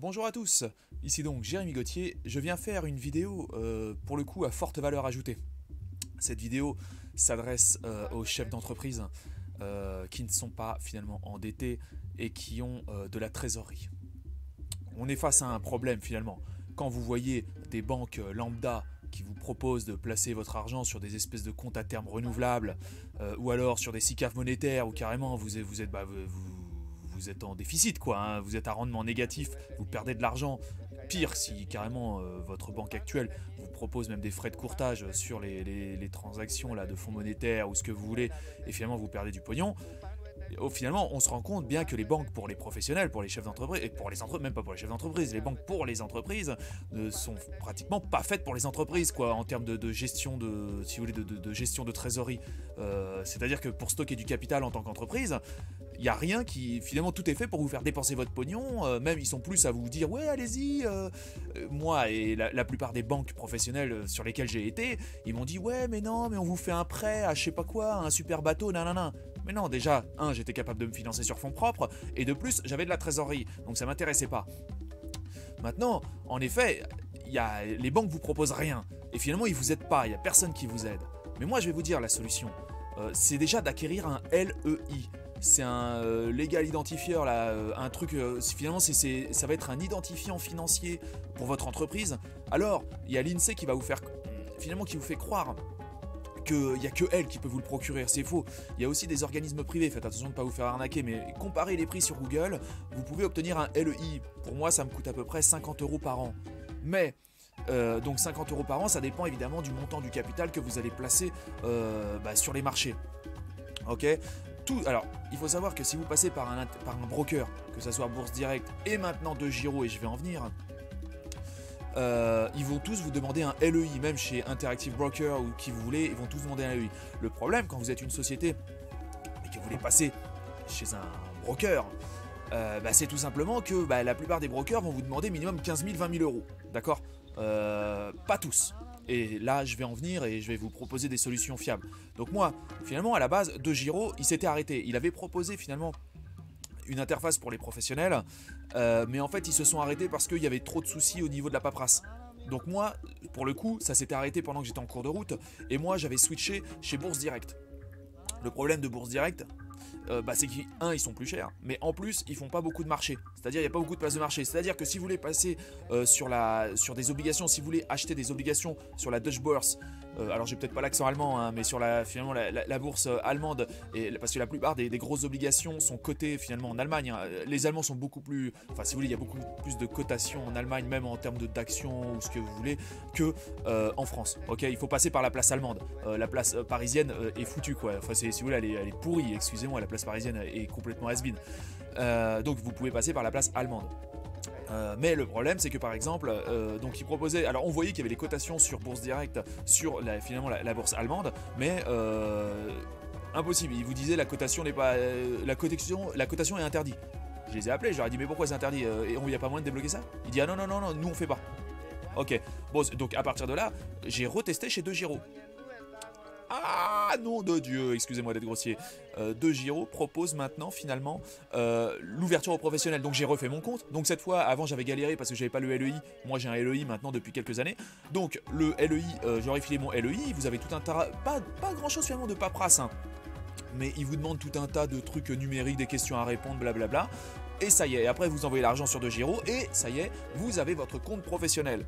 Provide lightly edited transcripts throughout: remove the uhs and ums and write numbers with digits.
Bonjour à tous, ici donc Jérémy Gauthier, je viens faire une vidéo pour le coup à forte valeur ajoutée. Cette vidéo s'adresse aux chefs d'entreprise qui ne sont pas finalement endettés et qui ont de la trésorerie. On est face à un problème finalement. Quand vous voyez des banques lambda qui vous proposent de placer votre argent sur des espèces de comptes à terme renouvelables ou alors sur des SICAV monétaires où carrément vous êtes en déficit quoi, hein, vous êtes à rendement négatif, vous perdez de l'argent. Pire si carrément votre banque actuelle vous propose même des frais de courtage sur les transactions là, de fonds monétaires ou ce que vous voulez et finalement vous perdez du pognon. Finalement, on se rend compte bien que les banques pour les professionnels, pour les chefs d'entreprise, et pour les entreprises, même pas pour les chefs d'entreprise, les banques pour les entreprises ne sont pratiquement pas faites pour les entreprises, quoi, en termes de gestion de, si vous voulez, de gestion de trésorerie. C'est-à-dire que pour stocker du capital en tant qu'entreprise, il n'y a rien qui, finalement, tout est fait pour vous faire dépenser votre pognon. Même ils sont plus à vous dire, ouais, allez-y. Moi et la plupart des banques professionnelles sur lesquelles j'ai été, ils m'ont dit, ouais, mais non, mais on vous fait un prêt à je sais pas quoi, un super bateau, nanana. Mais non, déjà, j'étais capable de me financer sur fonds propres, et de plus, j'avais de la trésorerie, donc ça m'intéressait pas. Maintenant, en effet, les banques vous proposent rien, et finalement, ils vous aident pas, il n'y a personne qui vous aide. Mais moi, je vais vous dire la solution. C'est déjà d'acquérir un LEI. C'est un Legal Identifier, là, un truc, finalement, ça va être un identifiant financier pour votre entreprise. Alors, il y a l'INSEE qui va vous faire, finalement, qui vous fait croire qu'il n'y a que elle qui peut vous le procurer, c'est faux. Il y a aussi des organismes privés, faites attention de ne pas vous faire arnaquer, mais comparez les prix sur Google, vous pouvez obtenir un LEI. Pour moi, ça me coûte à peu près 50 € par an. Mais, donc 50 € par an, ça dépend évidemment du montant du capital que vous allez placer sur les marchés. Ok. Alors, il faut savoir que si vous passez par un broker, que ce soit Bourse Direct et maintenant DEGIRO, et je vais en venir, ils vont tous vous demander un LEI, même chez Interactive Broker ou qui vous voulez, ils vont tous vous demander un LEI. Le problème, quand vous êtes une société et que vous voulez passer chez un broker, c'est tout simplement que la plupart des brokers vont vous demander minimum 15 000, 20 000 €. D'accord. Pas tous. Et là, je vais en venir et je vais vous proposer des solutions fiables. Donc moi, finalement, à la base, DEGIRO, il s'était arrêté. Il avait proposé finalement une interface pour les professionnels, mais en fait ils se sont arrêtés parce qu'il y avait trop de soucis au niveau de la paperasse. Donc moi, pour le coup, ça s'était arrêté pendant que j'étais en cours de route, et moi j'avais switché chez Bourse Direct. Le problème de Bourse Direct, c'est qu'ils sont plus chers, mais en plus ils font pas beaucoup de marché. C'est-à-dire il n'y a pas beaucoup de places de marché. C'est-à-dire que si vous voulez passer sur des obligations, si vous voulez acheter des obligations sur la Deutsche Börse, alors j'ai peut-être pas l'accent allemand, hein, mais sur finalement la bourse allemande, parce que la plupart des grosses obligations sont cotées finalement en Allemagne. Hein. Les Allemands sont beaucoup plus, enfin si vous voulez, il y a beaucoup plus de cotations en Allemagne, même en termes d'actions ou ce que vous voulez, que en France. Ok, il faut passer par la place allemande. La place parisienne est foutue quoi. Enfin si vous voulez, elle est pourrie. Excusez-moi, la place parisienne est complètement has-been. Donc vous pouvez passer par la place allemande. Mais le problème c'est que par exemple donc ils proposaient, alors on voyait qu'il y avait les cotations sur Bourse Direct sur finalement la bourse allemande, mais impossible, ils vous disaient la cotation n'est pas la cotation est interdite. Je les ai appelés, je leur ai dit mais pourquoi c'est interdit, et il n'y a pas moyen de débloquer ça? Il dit ah non, nous on fait pas. Ok, bon donc à partir de là j'ai retesté chez DEGIRO. Ah nom de Dieu, excusez-moi d'être grossier. DEGIRO propose maintenant finalement l'ouverture aux professionnels. Donc j'ai refait mon compte. Donc cette fois, avant j'avais galéré parce que j'avais pas le LEI. Moi j'ai un LEI maintenant depuis quelques années. Donc le LEI, j'aurais filé mon LEI. Vous avez tout un tas, pas grand chose finalement de paperasse. Hein. Mais il vous demande tout un tas de trucs numériques, des questions à répondre, blablabla. Et ça y est, après vous envoyez l'argent sur DEGIRO et ça y est, vous avez votre compte professionnel.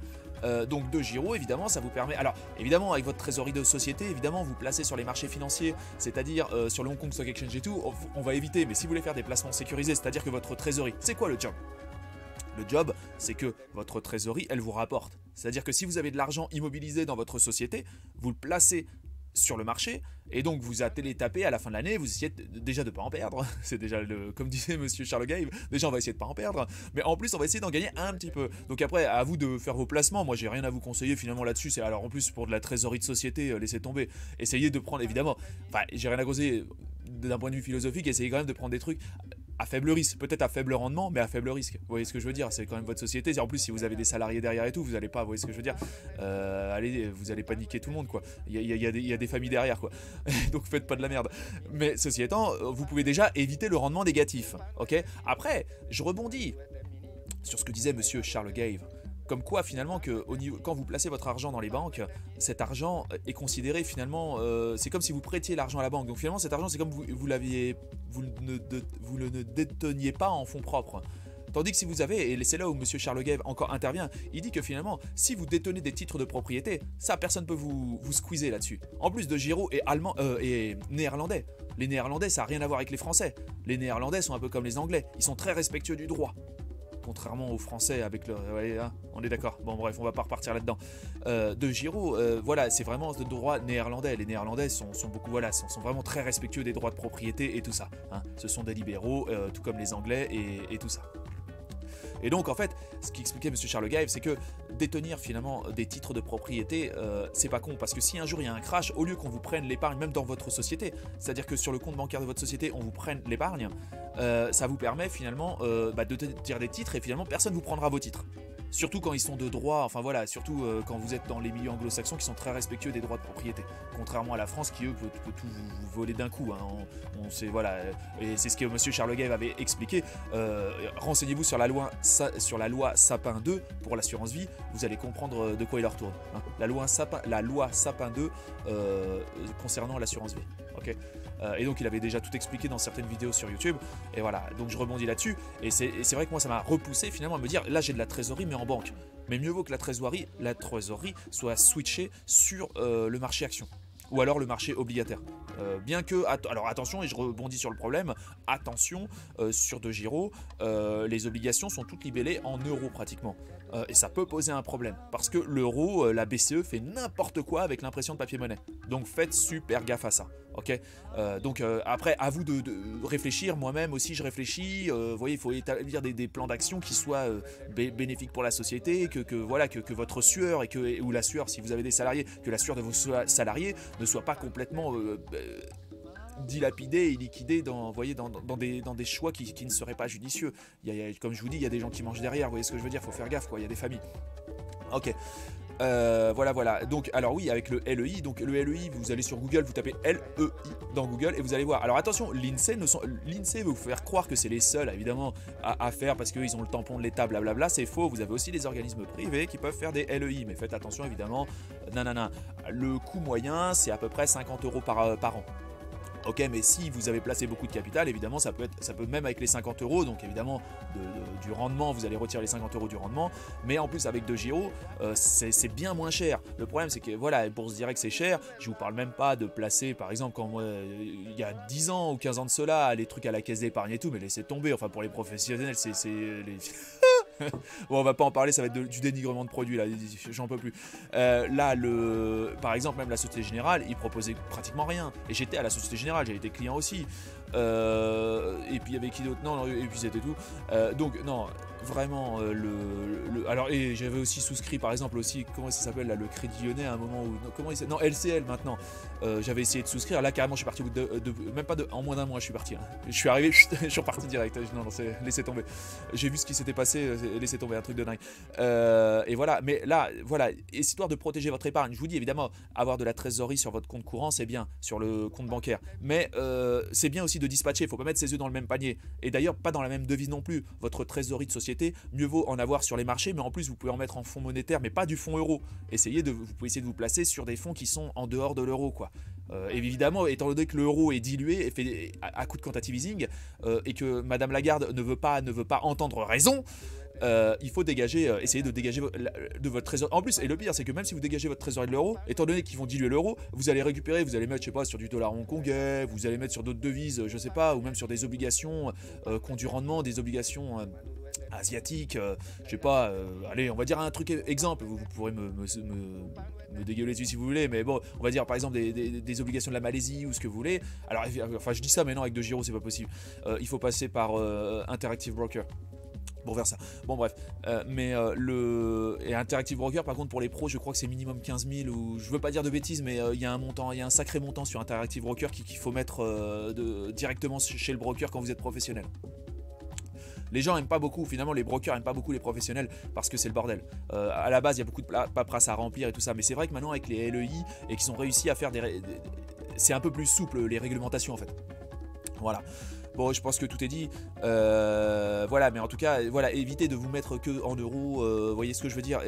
Donc DEGIRO, évidemment, ça vous permet... Alors, évidemment, avec votre trésorerie de société, évidemment, vous placez sur les marchés financiers, c'est-à-dire sur le Hong Kong Stock Exchange et tout, on va éviter. Mais si vous voulez faire des placements sécurisés, c'est-à-dire que votre trésorerie, c'est quoi le job? Le job, c'est que votre trésorerie, elle vous rapporte. C'est-à-dire que si vous avez de l'argent immobilisé dans votre société, vous le placez sur le marché, et donc vous allez taper à la fin de l'année, vous essayez déjà de ne pas en perdre, c'est déjà comme disait monsieur Charles Gave, déjà on va essayer de ne pas en perdre, mais en plus on va essayer d'en gagner un petit peu. Donc après à vous de faire vos placements, moi j'ai rien à vous conseiller finalement là-dessus, alors en plus pour de la trésorerie de société, laissez tomber, essayez de prendre évidemment, enfin j'ai rien à causer d'un point de vue philosophique, essayez quand même de prendre des trucs à faible risque, peut-être à faible rendement, mais à faible risque. Vous voyez ce que je veux dire? C'est quand même votre société. En plus, si vous avez des salariés derrière et tout, vous allez pas, vous voyez ce que je veux dire? Vous allez pas niquer tout le monde, quoi. Il y a des familles derrière, quoi. Donc faites pas de la merde. Mais ceci étant, vous pouvez déjà éviter le rendement négatif. Ok. Après, je rebondis. sur ce que disait monsieur Charles Gave. Comme quoi finalement que quand vous placez votre argent dans les banques, cet argent est considéré finalement, c'est comme si vous prêtiez l'argent à la banque. Donc finalement cet argent c'est comme vous ne déteniez pas en fonds propres. Tandis que si vous avez, et c'est là où monsieur Charles Gave encore intervient, il dit que finalement, si vous détenez des titres de propriété, ça personne ne peut vous squeezer là-dessus. En plus de Giraud et néerlandais. Les néerlandais ça n'a rien à voir avec les français. Les néerlandais sont un peu comme les anglais, ils sont très respectueux du droit. Contrairement aux Français avec le... Ouais, hein, on est d'accord. Bon bref, on va pas repartir là-dedans. De Giraud, voilà, c'est vraiment de droit néerlandais. Les Néerlandais sont beaucoup, voilà, sont vraiment très respectueux des droits de propriété et tout ça. Hein. Ce sont des libéraux, tout comme les Anglais et tout ça. Et donc en fait, ce qu'expliquait M. Charles Gave, c'est que détenir finalement des titres de propriété, c'est pas con, parce que si un jour il y a un crash, au lieu qu'on vous prenne l'épargne, même dans votre société, c'est-à-dire que sur le compte bancaire de votre société, on vous prenne l'épargne, ça vous permet finalement de détenir des titres et finalement personne ne vous prendra vos titres. Surtout quand ils sont de droit, enfin voilà, surtout quand vous êtes dans les milieux anglo-saxons qui sont très respectueux des droits de propriété. Contrairement à la France qui, eux, peut tout vous voler d'un coup. Hein. Voilà, et c'est ce que M. Charles Gave avait expliqué. Renseignez-vous sur la loi Sapin 2 pour l'assurance vie, vous allez comprendre de quoi il en retourne. Hein. La loi Sapin 2 concernant l'assurance vie. Okay. Et donc il avait déjà tout expliqué dans certaines vidéos sur YouTube, et voilà, donc je rebondis là-dessus, et c'est vrai que moi ça m'a repoussé finalement à me dire, là j'ai de la trésorerie mais en banque, mais mieux vaut que la trésorerie soit switchée sur le marché action, ou alors le marché obligataire. Bien que, alors attention, et je rebondis sur le problème, attention, sur De Giraud, les obligations sont toutes libellées en euros pratiquement. Et ça peut poser un problème, parce que l'euro, la BCE fait n'importe quoi avec l'impression de papier-monnaie. Donc faites super gaffe à ça. Ok. Donc après, à vous de réfléchir, moi-même aussi je réfléchis, vous voyez, il faut établir des plans d'action qui soient bénéfiques pour la société, que votre sueur, ou la sueur, si vous avez des salariés, que la sueur de vos salariés ne soit pas complètement dilapidé et liquidé dans des choix qui ne seraient pas judicieux. Comme je vous dis, il y a des gens qui mangent derrière, vous voyez ce que je veux dire, il faut faire gaffe, quoi. Il y a des familles. Ok. Voilà. Donc, alors oui, avec le LEI, donc le LEI, vous allez sur Google, vous tapez LEI dans Google et vous allez voir. Alors attention, l'INSEE va vous faire croire que c'est les seuls, évidemment, à faire parce qu'ils ont le tampon de l'État, blablabla. C'est faux, vous avez aussi des organismes privés qui peuvent faire des LEI, mais faites attention, évidemment. Nanana. Le coût moyen, c'est à peu près 50 € par an. Ok, mais si vous avez placé beaucoup de capital, évidemment, ça peut même avec les 50 €, donc évidemment, du rendement, vous allez retirer les 50 € du rendement, mais en plus, avec De Giraud, c'est bien moins cher. Le problème, c'est que, voilà, la bourse directe, c'est cher. Je vous parle même pas de placer, par exemple, quand moi, il y a 10 ans ou 15 ans de cela, les trucs à la caisse d'épargne et tout, mais laissez tomber. Enfin, pour les professionnels, c'est les... Bon, on va pas en parler, ça va être du dénigrement de produits là, j'en peux plus. Là, par exemple, même la Société Générale, ils proposaient pratiquement rien. Et j'étais à la Société Générale, j'ai été client aussi. Et puis il y avait qui d'autre? Non, et puis c'était tout. Donc non, vraiment alors, et j'avais aussi souscrit par exemple aussi, comment ça s'appelle là, le Crédit Lyonnais à un moment où non, LCL maintenant. J'avais essayé de souscrire, là carrément je suis parti même pas en moins d'un mois je suis parti. Hein. Je suis arrivé, je suis reparti direct. Non, laissez tomber. J'ai vu ce qui s'était passé, laissez tomber, un truc de dingue. Et voilà, mais là, voilà, histoire de protéger votre épargne. Je vous dis évidemment, avoir de la trésorerie sur votre compte courant, c'est bien, sur le compte bancaire. Mais c'est bien aussi de dispatcher, il ne faut pas mettre ses œufs dans le même panier. Et d'ailleurs, pas dans la même devise non plus. Votre trésorerie de société, mieux vaut en avoir sur les marchés, mais en plus, vous pouvez en mettre en fonds monétaires, mais pas du fonds euro. Vous pouvez essayer de vous placer sur des fonds qui sont en dehors de l'euro, quoi. Évidemment, étant donné que l'euro est dilué et fait à coup de quantitative easing, et que Madame Lagarde ne veut pas entendre raison, il faut essayer de dégager de votre trésorerie. En plus, et le pire, c'est que même si vous dégagez votre trésorerie de l'euro, étant donné qu'ils vont diluer l'euro, vous allez récupérer, vous allez mettre, je sais pas, sur du dollar hongkongais, vous allez mettre sur d'autres devises, je sais pas, ou même sur des obligations qui ont du rendement, des obligations asiatiques, je sais pas, allez, on va dire un truc exemple, vous pourrez me dégueuler dessus si vous voulez, mais bon, on va dire par exemple des obligations de la Malaisie ou ce que vous voulez. Alors, enfin, je dis ça, mais non, avec De Giraud, c'est pas possible. Il faut passer par Interactive Broker pour faire ça. Bon bref, et Interactive Broker par contre pour les pros je crois que c'est minimum 15 000 ou je veux pas dire de bêtises mais il y a un sacré montant sur Interactive Broker qu'il faut mettre directement chez le broker quand vous êtes professionnel. Les gens aiment pas beaucoup, finalement les brokers aiment pas beaucoup les professionnels parce que c'est le bordel. À la base il y a beaucoup de paperasse à remplir et tout ça, mais c'est vrai que maintenant avec les LEI et qu'ils ont réussi à faire c'est un peu plus souple les réglementations en fait. Voilà. Bon, je pense que tout est dit. Voilà, mais en tout cas, voilà, évitez de vous mettre que en euros. Vous voyez ce que je veux dire,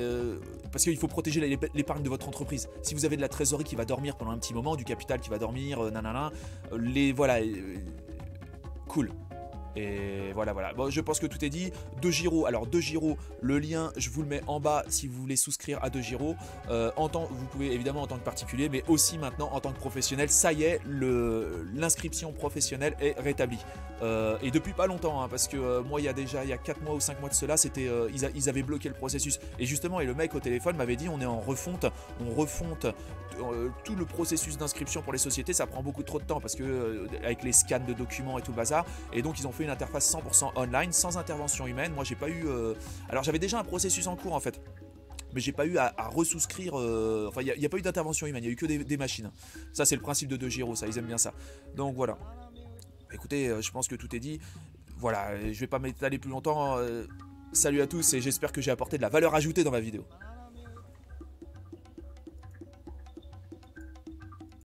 parce qu'il faut protéger l'épargne de votre entreprise. Si vous avez de la trésorerie qui va dormir pendant un petit moment, du capital qui va dormir, nanana, voilà, cool. Et voilà, voilà. Bon, je pense que tout est dit. DeGiro, alors DeGiro, le lien, je vous le mets en bas si vous voulez souscrire à DeGiro. Vous pouvez évidemment en tant que particulier, mais aussi maintenant en tant que professionnel. Ça y est, l'inscription professionnelle est rétablie. Et depuis pas longtemps, hein, parce que moi, il y a 4 mois ou 5 mois de cela, ils avaient bloqué le processus. Et justement, le mec au téléphone m'avait dit, on est en refonte, on refonte tout le processus d'inscription pour les sociétés. Ça prend beaucoup trop de temps parce que avec les scans de documents et tout le bazar. Et donc, ils ont fait une interface 100% online, sans intervention humaine. Moi, j'ai pas eu... Alors, j'avais déjà un processus en cours, en fait. Mais j'ai pas eu à resouscrire... Enfin, il n'y a pas eu d'intervention humaine, il n'y a eu que des machines. Ça, c'est le principe de DeGiro, ça, ils aiment bien ça. Donc, voilà. Écoutez, je pense que tout est dit. Voilà, je vais pas m'étaler plus longtemps. Salut à tous et j'espère que j'ai apporté de la valeur ajoutée dans ma vidéo.